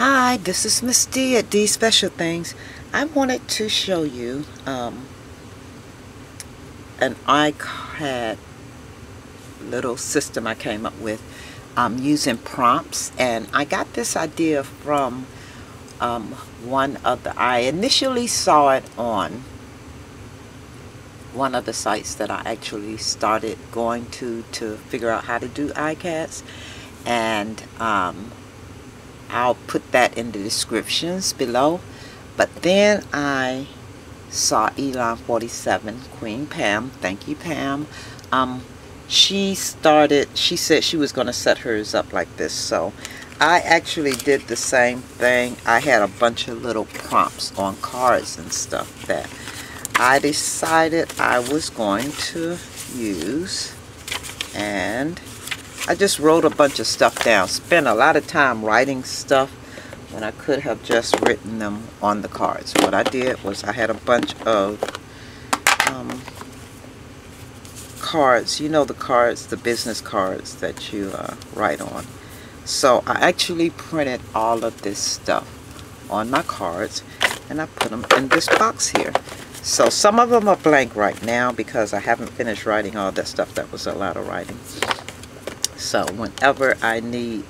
Hi, this is Miss D at D Special Things. I wanted to show you an ICAD little system I came up with using prompts, and I got this idea from I initially saw it on one of the sites that I actually started going to figure out how to do ICADs, and I'll put that in the descriptions below. But then I saw Elon 47, Queen Pam, thank you Pam, she said she was going to set hers up like this. So I actually did the same thing. I had a bunch of little prompts on cards and stuff that I decided I was going to use, and I just wrote a bunch of stuff down. Spent a lot of time writing stuff when I could have just written them on the cards. What I did was I had a bunch of cards. You know, the cards, the business cards that you write on. So I actually printed all of this stuff on my cards, and I put them in this box here. So some of them are blank right now because I haven't finished writing all that stuff. That was a lot of writing. So whenever I need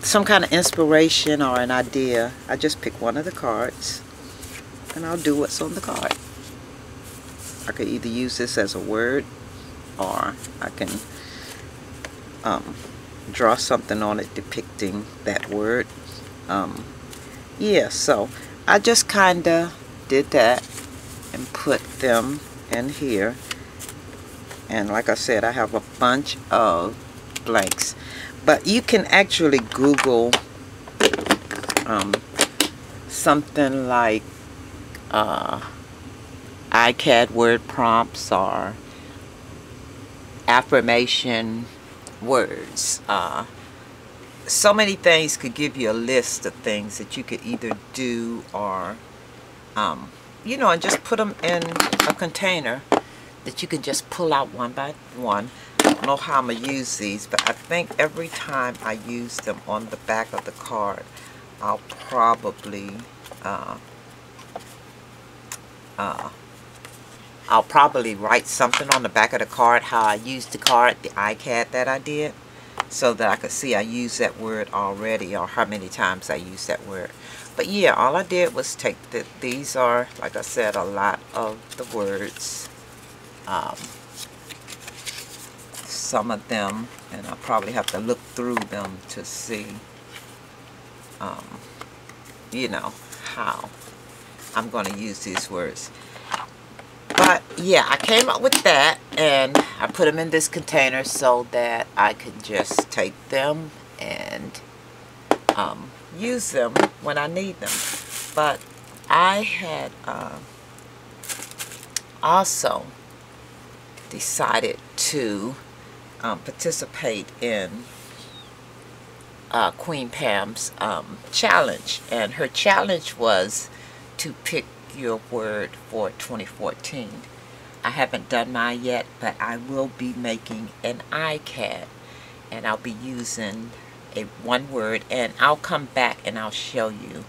some kind of inspiration or an idea, I just pick one of the cards and I'll do what's on the card. I could either use this as a word, or I can draw something on it depicting that word. Yeah, so I just kind of did that and put them in here. And like I said, I have a bunch of blanks. But you can actually Google something like ICAD word prompts or affirmation words. So many things could give you a list of things that you could either do or, you know, and just put them in a container that you can just pull out one by one. I don't know how I'm going to use these, but I think every time I use them on the back of the card, I'll probably write something on the back of the card, how I used the card, the ICAD that I did, so that I could see I used that word already or how many times I used that word. But yeah, all I did was take these are, like I said, a lot of the words. Some of them, and I'll probably have to look through them to see, you know, how I'm going to use these words. But yeah, I came up with that, and I put them in this container so that I could just take them and use them when I need them. But I had also decided to participate in Queen Pam's challenge, and her challenge was to pick your word for 2014. I haven't done mine yet, but I will be making an ICAD, and I'll be using one word, and I'll come back and I'll show you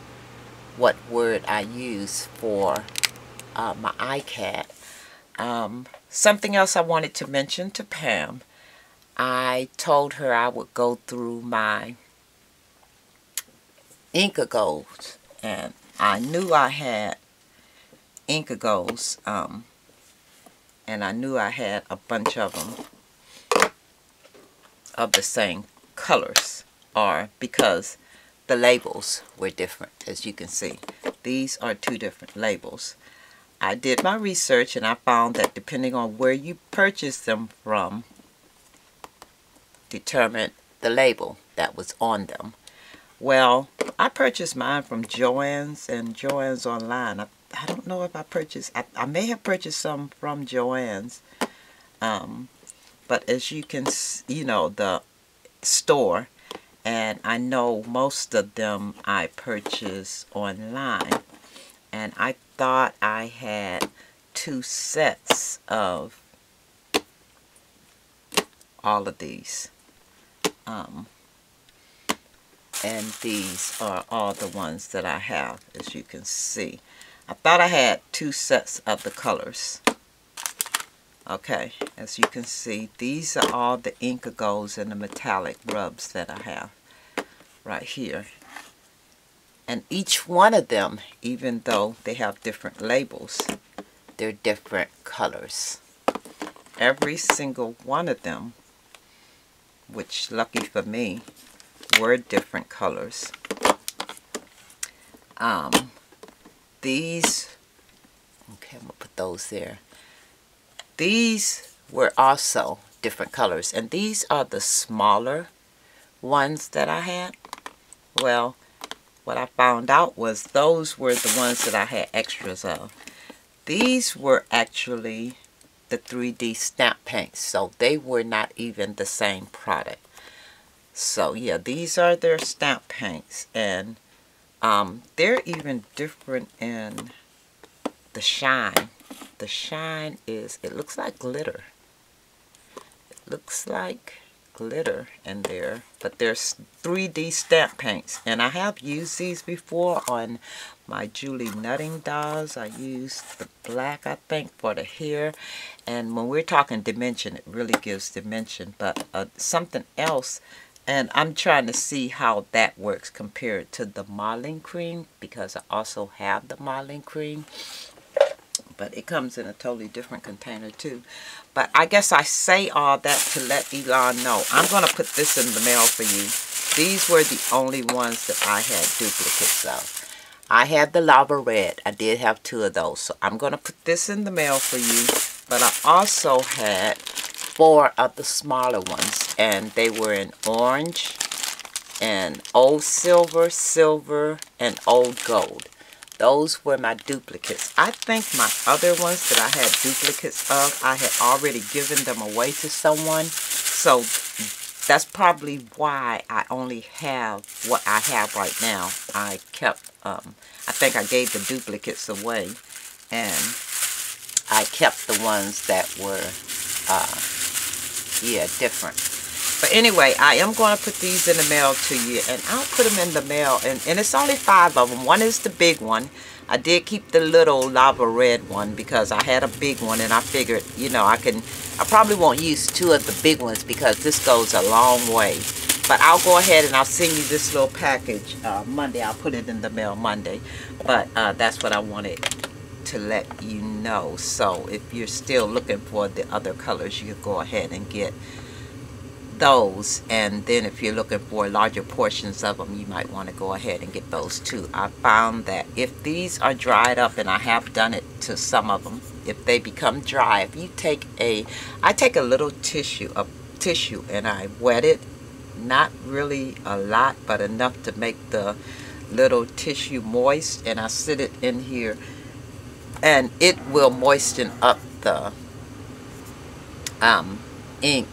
what word I use for my ICAD. Something else I wanted to mention to Pam, I told her I would go through my ICAD, and I knew I had ICAD, and I knew I had a bunch of them of the same colors, or because the labels were different. As you can see, these are two different labels. I did my research, and I found that depending on where you purchase them from determined the label that was on them. Well, I purchased mine from Joann's, and Joann's online. I don't know if I purchased, I may have purchased some from Joann's, but as you can, you know, the store, and I know most of them I purchased online, and I thought I had 2 sets of all of these. And these are all the ones that I have, as you can see. I thought I had 2 sets of the colors. Okay, as you can see, these are all the Incagos and the metallic rubs that I have right here. And each one of them, even though they have different labels, they're different colors. Every single one of them, which lucky for me, were different colors. These, okay, I'm gonna put those there. These were also different colors, and these are the smaller ones that I had. Well, what I found out was those were the ones that I had extras of. These were actually the 3D stamp paints, so they were not even the same product. So yeah, these are their stamp paints, and they're even different in the shine. The shine is, it looks like glitter. It looks like glitter in there, but there's 3D stamp paints, and I have used these before on my Julie Nutting dolls. I used the black, I think, for the hair, and when we're talking dimension, it really gives dimension. But something else, and I'm trying to see how that works compared to the modeling cream, because I also have the modeling cream, but it comes in a totally different container too. But I guess I say all that to let Elon know. I'm going to put this in the mail for you. These were the only ones that I had duplicates of. I had the lava red. I did have 2 of those. So I'm going to put this in the mail for you. But I also had 4 of the smaller ones. And they were in orange and old silver, silver, and old gold. Those were my duplicates. I think my other ones that I had duplicates of, I had already given them away to someone. So that's probably why I only have what I have right now. I kept, I think I gave the duplicates away. And I kept the ones that were, yeah, different. But anyway, I am going to put these in the mail to you, and I'll put them in the mail, and it's only 5 of them. One is the big one. I did keep the little lava red one because I had a big one, and I figured, you know, I probably won't use 2 of the big ones because this goes a long way. But I'll go ahead and I'll send you this little package Monday. I'll put it in the mail Monday. But that's what I wanted to let you know. So if you're still looking for the other colors, you can go ahead and get those, and then if you're looking for larger portions of them, you might want to go ahead and get those too. I found that if these are dried up, and I have done it to some of them, if they become dry, if you take I take a little tissue and I wet it, not really a lot, but enough to make the little tissue moist, and I sit it in here, and it will moisten up the ink,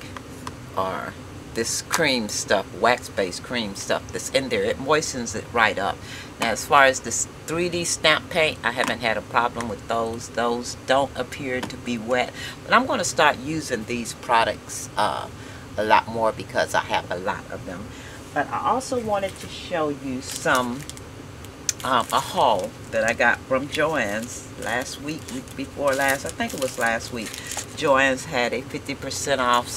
or this cream stuff, wax-based cream stuff that's in there. It moistens it right up. Now, as far as this 3D stamp paint, I haven't had a problem with those. Those don't appear to be wet. But I'm going to start using these products a lot more because I have a lot of them. But I also wanted to show you some a haul that I got from Joann's last week before last. I think it was last week. Joann's had a 50% off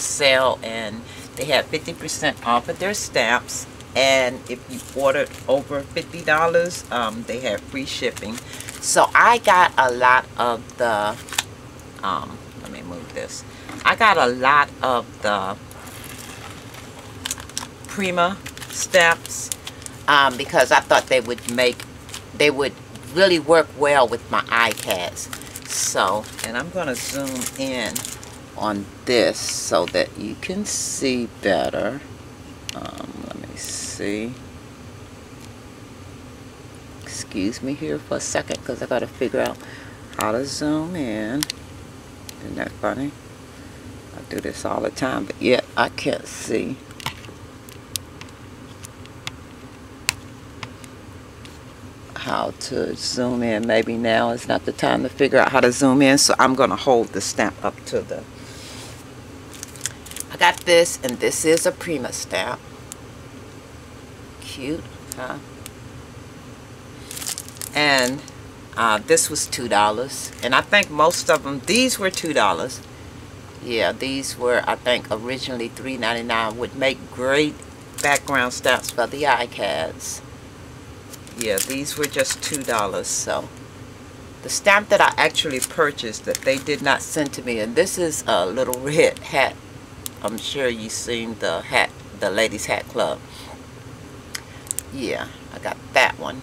sale, and they had 50% off of their stamps. And if you ordered over $50, they had free shipping. So I got a lot of the, let me move this. I got a lot of the Prima stamps because I thought they would really work well with my ICADs. So, and I'm going to zoom in on this so that you can see better. Let me see. Excuse me here for a second because I got to figure out how to zoom in. Isn't that funny? I do this all the time, but yet I can't see. How to zoom in. Maybe now is not the time to figure out how to zoom in, so I'm going to hold the stamp up to the, I got this, and this is a Prima stamp, cute, huh? And this was $2, and I think most of them, these were $2. Yeah, these were, I think, originally $3.99. Would make great background stamps for the ICADs. Yeah, these were just $2. So the stamp that I actually purchased that they did not send to me, and this is a little red hat. I'm sure you've seen the hat, the Ladies Hat Club. Yeah, I got that one.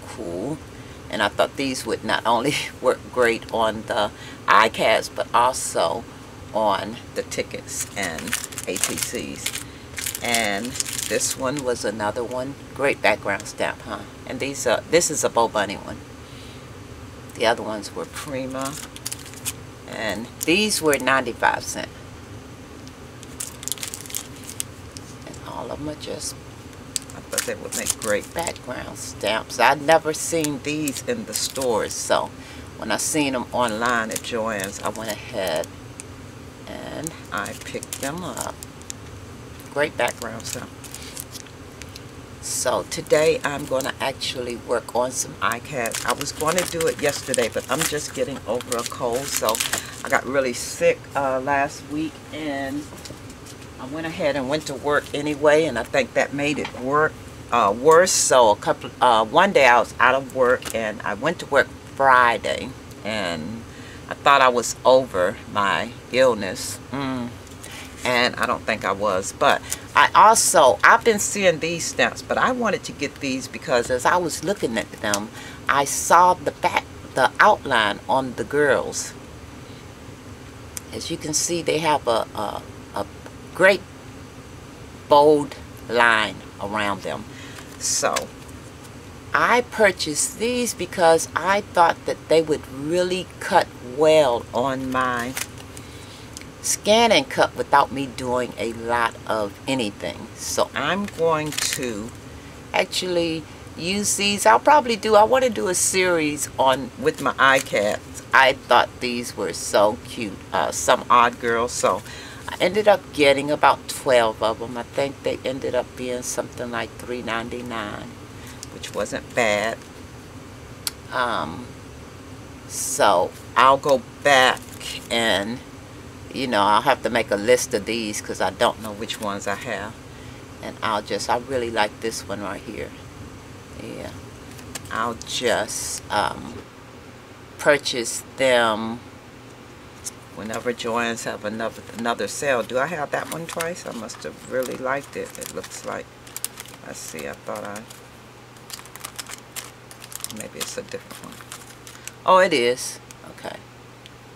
Cool. And I thought these would not only work great on the ICADs, but also on the tickets and ATCs. And this one was another one. Great background stamp, huh? And these are, this is a Bow Bunny one. The other ones were Prima. And these were 95 cents. And all of them are just, I thought they would make great background stamps. I'd never seen these in the stores, so when I seen them online at Joann's, I went ahead and I picked them up. Great background stamp. So today I'm going to actually work on some ICAD. I was going to do it yesterday, but I'm just getting over a cold, so I got really sick last week, and I went ahead and went to work anyway, and I think that made it worse. So one day I was out of work, and I went to work Friday, and I thought I was over my illness, and I don't think I was. But I've been seeing these stamps, but I wanted to get these because as I was looking at them, I saw the outline on the girls. As you can see, they have a great bold line around them. So I purchased these because I thought that they would really cut well on my scan and cut without me doing a lot of anything. So I'm going to actually use these. I want to do a series on with my ICADs. I thought these were so cute. Some odd girls. So I ended up getting about 12 of them. I think they ended up being something like $3.99, which wasn't bad. So I'll go back and, you know, I'll have to make a list of these because I don't know which ones I have. And I really like this one right here. Yeah. I'll just purchase them whenever Joann's have another sale. Do I have that one twice? I must have really liked it. It looks like, let's see, I thought maybe it's a different one. Oh, it is. Okay.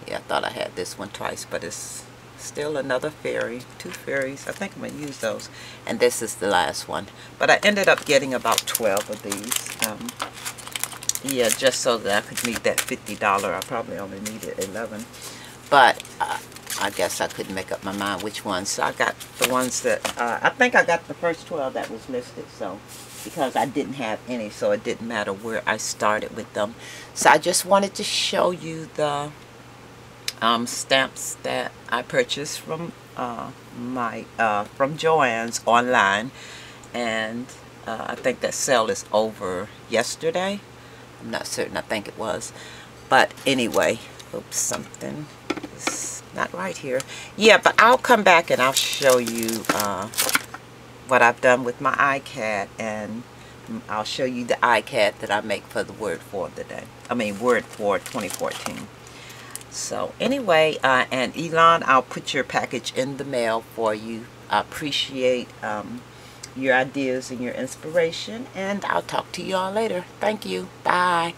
Yeah, I thought I had this one twice, but it's still another fairy. 2 fairies. I think I'm going to use those. And this is the last one. But I ended up getting about 12 of these. Yeah, just so that I could meet that $50. I probably only needed 11. But I guess I couldn't make up my mind which ones. So I got the ones that, I think I got the first 12 that was listed. So, because I didn't have any, so it didn't matter where I started with them. So I just wanted to show you the stamps that I purchased from from Joann's online, and I think that sale is over yesterday. I'm not certain. I think it was, but anyway, oops, something is not right here. Yeah, but I'll come back and I'll show you what I've done with my ICAD, and I'll show you the ICAD that I make for the word for the day. I mean, word for 2014. So anyway, and Elon, I'll put your package in the mail for you. I appreciate your ideas and your inspiration, and I'll talk to you all later. Thank you. Bye.